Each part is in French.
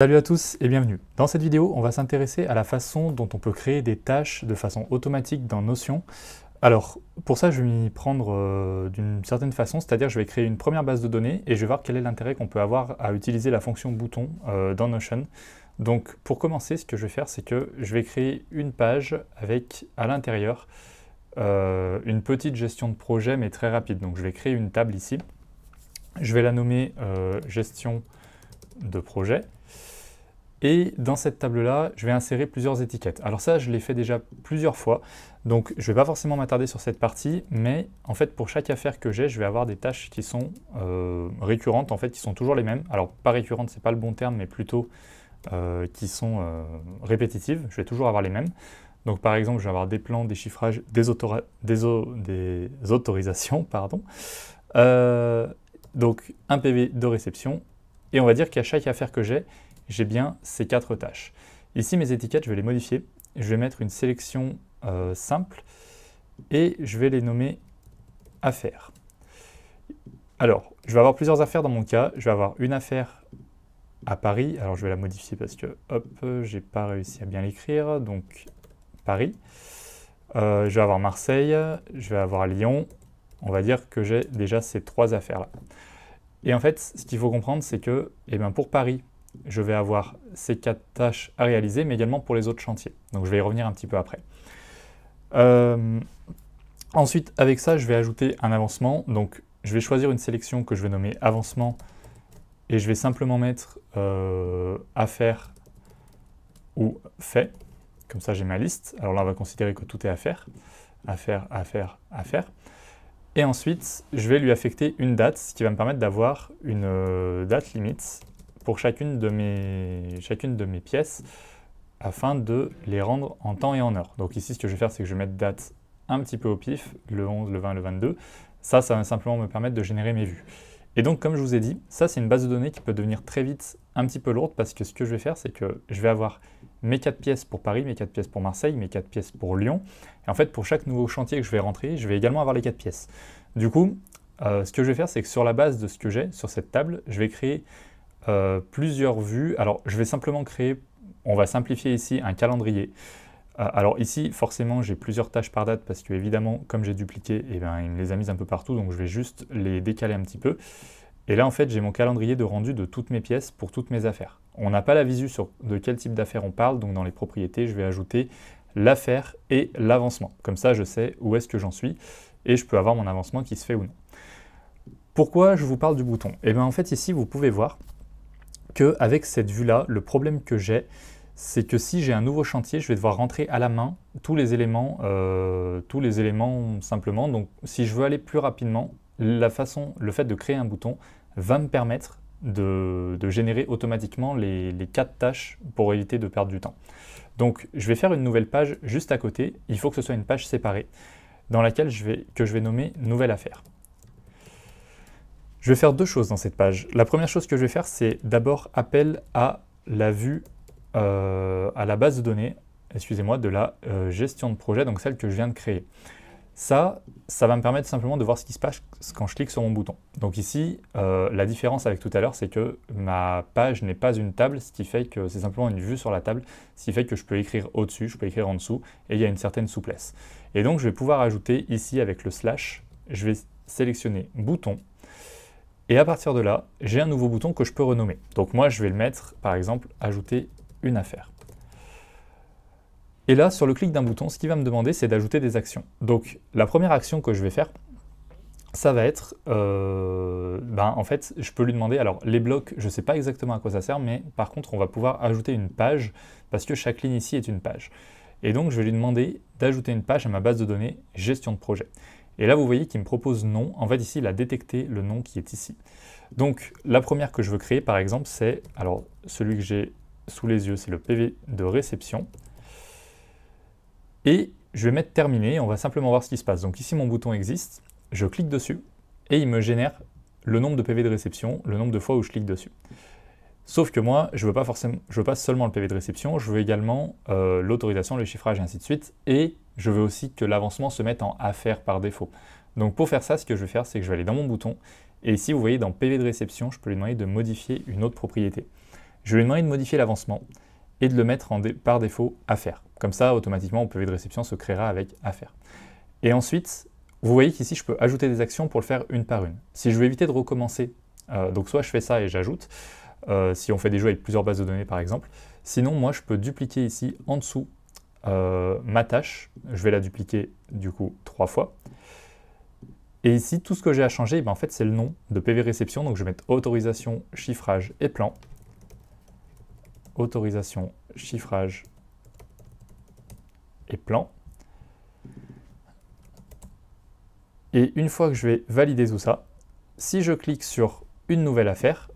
Salut à tous et bienvenue. Dans cette vidéo, on va s'intéresser à la façon dont on peut créer des tâches de façon automatique dans Notion. Alors, pour ça, je vais m'y prendre d'une certaine façon, c'est-à-dire je vais créer une première base de données et je vais voir quel est l'intérêt qu'on peut avoir à utiliser la fonction bouton dans Notion. Donc, pour commencer, ce que je vais faire, c'est que je vais créer une page avec, à l'intérieur, une petite gestion de projet, mais très rapide. Donc, je vais créer une table ici. Je vais la nommer gestion de projet. Et dans cette table-là, je vais insérer plusieurs étiquettes. Alors ça, je l'ai fait déjà plusieurs fois, donc je ne vais pas forcément m'attarder sur cette partie, mais en fait, pour chaque affaire que j'ai, je vais avoir des tâches qui sont récurrentes, en fait, qui sont toujours les mêmes. Alors, pas récurrentes, c'est pas le bon terme, mais plutôt qui sont répétitives. Je vais toujours avoir les mêmes. Donc, par exemple, je vais avoir des plans, des chiffrages, des autorisations, pardon. Donc, un PV de réception. Et on va dire qu'à chaque affaire que j'ai bien ces 4 tâches. Ici, mes étiquettes, je vais les modifier. Je vais mettre une sélection simple et je vais les nommer affaires. Alors, je vais avoir plusieurs affaires dans mon cas. Je vais avoir une affaire à Paris. Alors, je vais la modifier parce que, hop, j'ai pas réussi à bien l'écrire. Donc, Paris. Je vais avoir Marseille. Je vais avoir Lyon. On va dire que j'ai déjà ces 3 affaires-là. Et en fait, ce qu'il faut comprendre, c'est que pour Paris, je vais avoir ces 4 tâches à réaliser, mais également pour les autres chantiers. Donc je vais y revenir un petit peu après. Ensuite, avec ça, je vais ajouter un avancement. Donc je vais choisir une sélection que je vais nommer avancement et je vais simplement mettre affaire ou fait. Comme ça, j'ai ma liste. Alors là, on va considérer que tout est affaire. Affaire, affaire, affaire. Et ensuite, je vais lui affecter une date, ce qui va me permettre d'avoir une date limite pour chacune de mes pièces afin de les rendre en temps et en heure. Donc ici, ce que je vais faire, c'est que je vais mettre date un petit peu au pif, le 11, le 20, le 22. Ça va simplement me permettre de générer mes vues. Et donc, comme je vous ai dit, ça, c'est une base de données qui peut devenir très vite un petit peu lourde parce que ce que je vais faire, c'est que je vais avoir mes 4 pièces pour Paris, mes 4 pièces pour Marseille, mes 4 pièces pour Lyon. Et en fait, pour chaque nouveau chantier que je vais rentrer, je vais également avoir les 4 pièces. Du coup, ce que je vais faire, c'est que sur la base de ce que j'ai sur cette table, je vais créer plusieurs vues. Alors, je vais simplement créer, on va simplifier ici, un calendrier. Alors ici, forcément, j'ai plusieurs tâches par date parce que, évidemment, comme j'ai dupliqué, il me les a mises un peu partout, donc je vais juste les décaler un petit peu. Et là, en fait, j'ai mon calendrier de rendu de toutes mes pièces pour toutes mes affaires. On n'a pas la visu sur de quel type d'affaires on parle, donc dans les propriétés, je vais ajouter l'affaire et l'avancement. Comme ça, je sais où est-ce que j'en suis et je peux avoir mon avancement qui se fait ou non. Pourquoi je vous parle du bouton? En fait, ici, vous pouvez voir qu'avec cette vue-là, le problème que j'ai, c'est que si j'ai un nouveau chantier, je vais devoir rentrer à la main tous les éléments simplement. Donc, si je veux aller plus rapidement, le fait de créer un bouton va me permettre de générer automatiquement les 4 tâches pour éviter de perdre du temps. Donc, je vais faire une nouvelle page juste à côté. Il faut que ce soit une page séparée dans laquelle je vais nommer nouvelle affaire. Je vais faire 2 choses dans cette page. La première chose que je vais faire, c'est d'abord appel à la vue, à la base de données, excusez-moi, de la gestion de projet, donc celle que je viens de créer. Ça va me permettre simplement de voir ce qui se passe quand je clique sur mon bouton. Donc ici, la différence avec tout à l'heure, c'est que ma page n'est pas une table, ce qui fait que c'est simplement une vue sur la table, ce qui fait que je peux écrire au-dessus, je peux écrire en dessous, et il y a une certaine souplesse. Et donc, je vais pouvoir ajouter ici avec le slash, je vais sélectionner bouton, et à partir de là, j'ai un nouveau bouton que je peux renommer. Donc moi, je vais le mettre, par exemple, ajouter une affaire. Et là, sur le clic d'un bouton, ce qu'il va me demander, c'est d'ajouter des actions. Donc, la première action que je vais faire, ça va être, en fait, je peux lui demander, alors les blocs, je ne sais pas exactement à quoi ça sert, mais par contre, on va pouvoir ajouter une page, parce que chaque ligne ici est une page. Et donc, je vais lui demander d'ajouter une page à ma base de données gestion de projet. Et là, vous voyez qu'il me propose nom. En fait, ici, il a détecté le nom qui est ici. Donc, la première que je veux créer, par exemple, c'est, alors, celui que j'ai sous les yeux, c'est le PV de réception. Et je vais mettre terminé, on va simplement voir ce qui se passe. Donc ici, mon bouton existe, je clique dessus, et il me génère le nombre de PV de réception, le nombre de fois où je clique dessus. Sauf que moi, je veux pas seulement le PV de réception, je veux également l'autorisation, le chiffrage, et ainsi de suite, et je veux aussi que l'avancement se mette en affaires par défaut. Donc pour faire ça, ce que je vais faire, c'est que je vais aller dans mon bouton, et ici, vous voyez, dans PV de réception, je peux lui demander de modifier une autre propriété. je vais lui demander de modifier l'avancement et de le mettre par défaut à faire. Comme ça, automatiquement, mon PV de réception se créera avec à faire. Et ensuite, vous voyez qu'ici, je peux ajouter des actions pour le faire une par une. Si je veux éviter de recommencer, donc soit je fais ça et j'ajoute, si on fait des jeux avec plusieurs bases de données par exemple. Sinon, moi, je peux dupliquer ici en dessous ma tâche. Je vais la dupliquer du coup 3 fois. Et ici, tout ce que j'ai à changer, en fait, c'est le nom de PV réception. Donc, je vais mettre autorisation, chiffrage et plan. Autorisation, chiffrage et plan. Et une fois que je vais valider tout ça, si je clique sur une nouvelle affaire,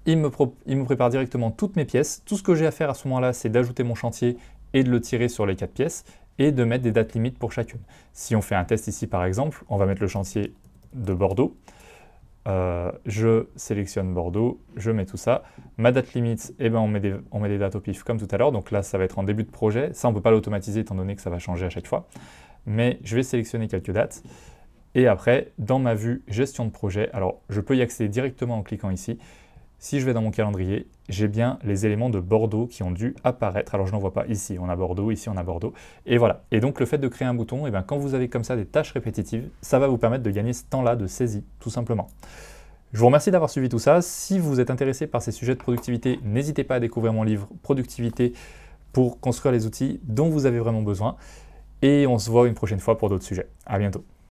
il me prépare directement toutes mes pièces. Tout ce que j'ai à faire à ce moment-là, c'est d'ajouter mon chantier et de le tirer sur les 4 pièces et de mettre des dates limites pour chacune. Si on fait un test ici par exemple, on va mettre le chantier de Bordeaux. Je sélectionne Bordeaux, je mets tout ça. Ma date limite, on met des dates au pif comme tout à l'heure. Donc là, ça va être en début de projet. Ça, on ne peut pas l'automatiser étant donné que ça va changer à chaque fois. Mais je vais sélectionner quelques dates. Et après, dans ma vue gestion de projet, alors je peux y accéder directement en cliquant ici. Si je vais dans mon calendrier, j'ai bien les éléments de Bordeaux qui ont dû apparaître. Alors je n'en vois pas ici, on a Bordeaux, ici on a Bordeaux. Et voilà. Et donc le fait de créer un bouton, quand vous avez comme ça des tâches répétitives, ça va vous permettre de gagner ce temps-là de saisie, tout simplement. Je vous remercie d'avoir suivi tout ça. Si vous êtes intéressé par ces sujets de productivité, n'hésitez pas à découvrir mon livre Productivité pour construire les outils dont vous avez vraiment besoin. Et on se voit une prochaine fois pour d'autres sujets. À bientôt.